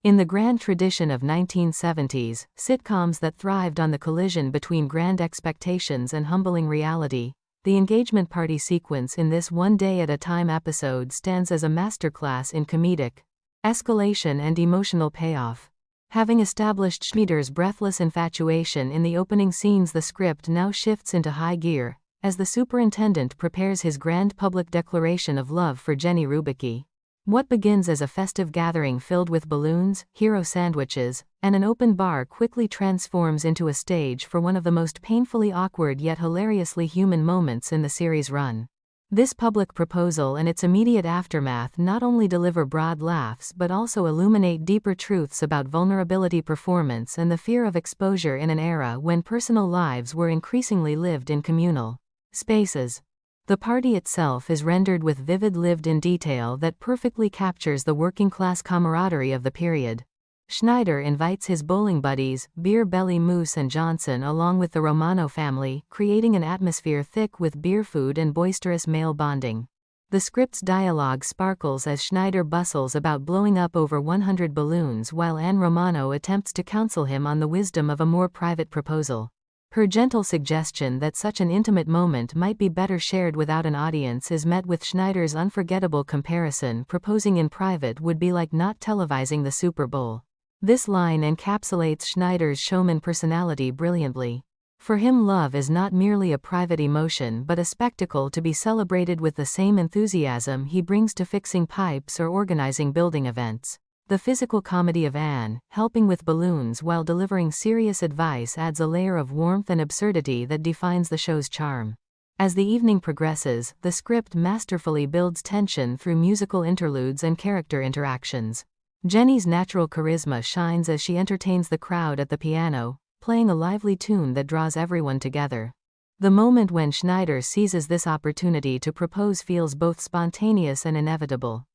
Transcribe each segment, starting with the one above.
In the grand tradition of 1970s, sitcoms that thrived on the collision between grand expectations and humbling reality, the engagement party sequence in this One Day at a Time episode stands as a masterclass in comedic escalation and emotional payoff. Having established Schneider's breathless infatuation in the opening scenes, the script now shifts into high gear, as the superintendent prepares his grand public declaration of love for Jenny Rubicki. What begins as a festive gathering filled with balloons, hero sandwiches, and an open bar quickly transforms into a stage for one of the most painfully awkward yet hilariously human moments in the series' run. This public proposal and its immediate aftermath not only deliver broad laughs but also illuminate deeper truths about vulnerability, performance, and the fear of exposure in an era when personal lives were increasingly lived in communal spaces. The party itself is rendered with vivid lived-in detail that perfectly captures the working-class camaraderie of the period. Schneider invites his bowling buddies, Beer Belly Moose and Johnson, along with the Romano family, creating an atmosphere thick with beer food and boisterous male bonding. The script's dialogue sparkles as Schneider bustles about blowing up over 100 balloons while Anne Romano attempts to counsel him on the wisdom of a more private proposal. Her gentle suggestion that such an intimate moment might be better shared without an audience is met with Schneider's unforgettable comparison: proposing in private would be like not televising the Super Bowl. This line encapsulates Schneider's showman personality brilliantly. For him, love is not merely a private emotion but a spectacle to be celebrated with the same enthusiasm he brings to fixing pipes or organizing building events. The physical comedy of Anne, helping with balloons while delivering serious advice, adds a layer of warmth and absurdity that defines the show's charm. As the evening progresses, the script masterfully builds tension through musical interludes and character interactions. Jenny's natural charisma shines as she entertains the crowd at the piano, playing a lively tune that draws everyone together. The moment when Schneider seizes this opportunity to propose feels both spontaneous and inevitable.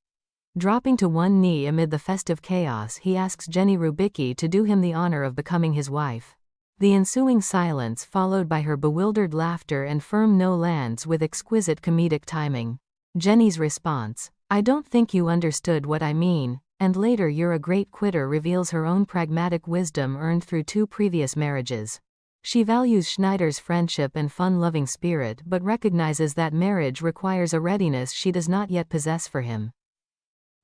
Dropping to one knee amid the festive chaos, he asks Jenny Rubicki to do him the honor of becoming his wife. The ensuing silence, followed by her bewildered laughter and firm no, lands with exquisite comedic timing. Jenny's response, "I don't think you understood what I mean," and later "you're a great quitter," reveals her own pragmatic wisdom earned through 2 previous marriages. She values Schneider's friendship and fun-loving spirit but recognizes that marriage requires a readiness she does not yet possess for him.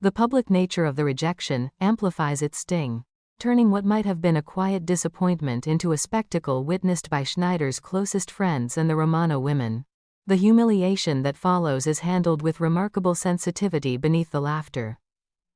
The public nature of the rejection amplifies its sting, turning what might have been a quiet disappointment into a spectacle witnessed by Schneider's closest friends and the Romano women. The humiliation that follows is handled with remarkable sensitivity beneath the laughter.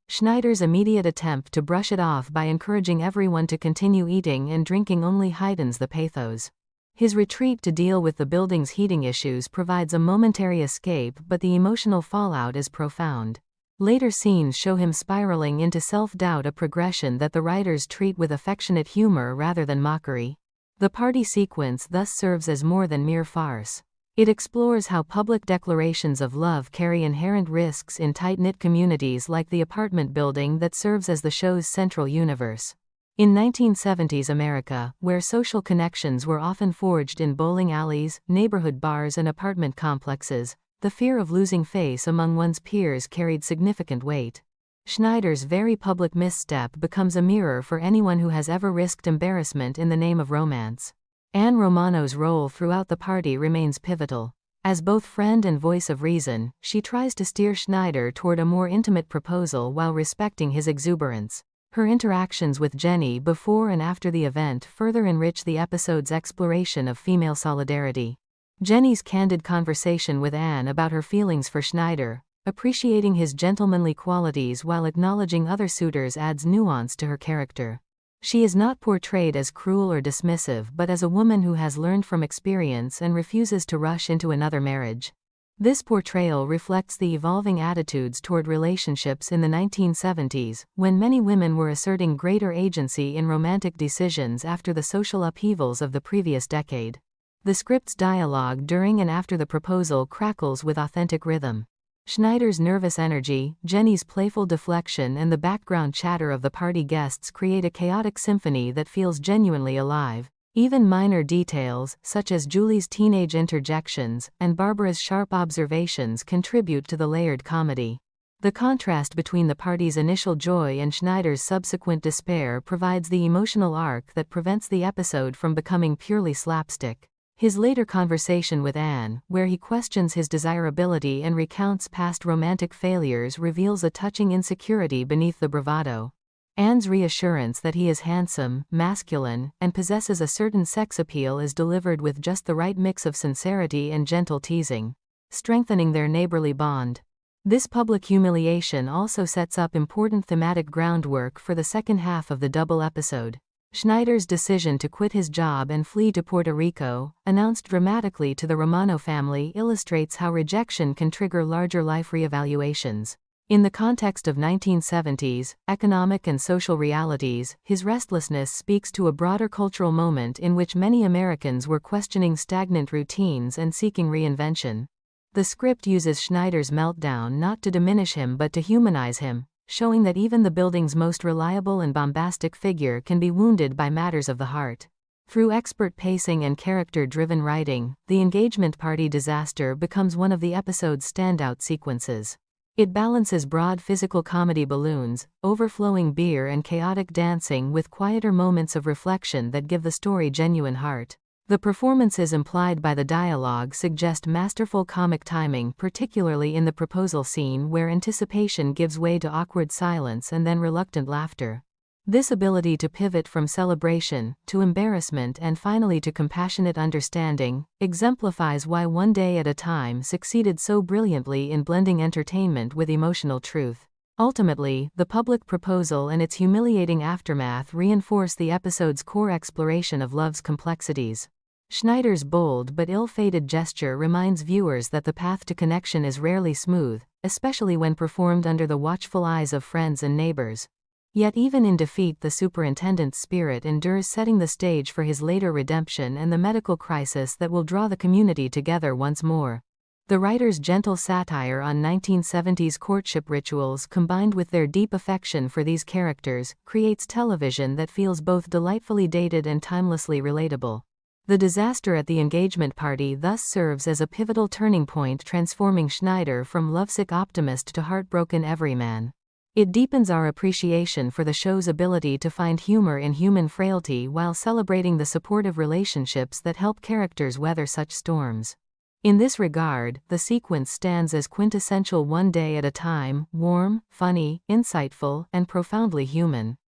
Schneider's immediate attempt to brush it off by encouraging everyone to continue eating and drinking only heightens the pathos. His retreat to deal with the building's heating issues provides a momentary escape, but the emotional fallout is profound. Later scenes show him spiraling into self-doubt, a progression that the writers treat with affectionate humor rather than mockery. The party sequence thus serves as more than mere farce. It explores how public declarations of love carry inherent risks in tight-knit communities like the apartment building that serves as the show's central universe. In 1970s America, where social connections were often forged in bowling alleys, neighborhood bars, and apartment complexes, the fear of losing face among one's peers carried significant weight. Schneider's very public misstep becomes a mirror for anyone who has ever risked embarrassment in the name of romance. Anne Romano's role throughout the party remains pivotal. As both friend and voice of reason, she tries to steer Schneider toward a more intimate proposal while respecting his exuberance. Her interactions with Jenny before and after the event further enrich the episode's exploration of female solidarity. Jenny's candid conversation with Anne about her feelings for Schneider, appreciating his gentlemanly qualities while acknowledging other suitors, adds nuance to her character. She is not portrayed as cruel or dismissive but as a woman who has learned from experience and refuses to rush into another marriage. This portrayal reflects the evolving attitudes toward relationships in the 1970s, when many women were asserting greater agency in romantic decisions after the social upheavals of the previous decade. The script's dialogue during and after the proposal crackles with authentic rhythm. Schneider's nervous energy, Jenny's playful deflection, and the background chatter of the party guests create a chaotic symphony that feels genuinely alive. Even minor details, such as Julie's teenage interjections and Barbara's sharp observations, contribute to the layered comedy. The contrast between the party's initial joy and Schneider's subsequent despair provides the emotional arc that prevents the episode from becoming purely slapstick. His later conversation with Anne, where he questions his desirability and recounts past romantic failures, reveals a touching insecurity beneath the bravado. Anne's reassurance that he is handsome, masculine, and possesses a certain sex appeal is delivered with just the right mix of sincerity and gentle teasing, strengthening their neighborly bond. This public humiliation also sets up important thematic groundwork for the second half of the double episode. Schneider's decision to quit his job and flee to Puerto Rico, announced dramatically to the Romano family, illustrates how rejection can trigger larger life reevaluations. In the context of 1970s economic and social realities, his restlessness speaks to a broader cultural moment in which many Americans were questioning stagnant routines and seeking reinvention. The script uses Schneider's meltdown not to diminish him but to humanize him, showing that even the building's most reliable and bombastic figure can be wounded by matters of the heart. Through expert pacing and character-driven writing, the engagement party disaster becomes one of the episode's standout sequences. It balances broad physical comedy balloons, overflowing beer and chaotic dancing with quieter moments of reflection that give the story genuine heart. The performances implied by the dialogue suggest masterful comic timing, particularly in the proposal scene where anticipation gives way to awkward silence and then reluctant laughter. This ability to pivot from celebration to embarrassment and finally to compassionate understanding exemplifies why One Day at a Time succeeded so brilliantly in blending entertainment with emotional truth. Ultimately, the public proposal and its humiliating aftermath reinforce the episode's core exploration of love's complexities. Schneider's bold but ill-fated gesture reminds viewers that the path to connection is rarely smooth, especially when performed under the watchful eyes of friends and neighbors. Yet even in defeat, the superintendent's spirit endures, setting the stage for his later redemption and the medical crisis that will draw the community together once more. The writer's gentle satire on 1970s courtship rituals, combined with their deep affection for these characters, creates television that feels both delightfully dated and timelessly relatable. The disaster at the engagement party thus serves as a pivotal turning point, transforming Schneider from lovesick optimist to heartbroken everyman. It deepens our appreciation for the show's ability to find humor in human frailty while celebrating the supportive relationships that help characters weather such storms. In this regard, the sequence stands as quintessential One Day at a Time: warm, funny, insightful, and profoundly human.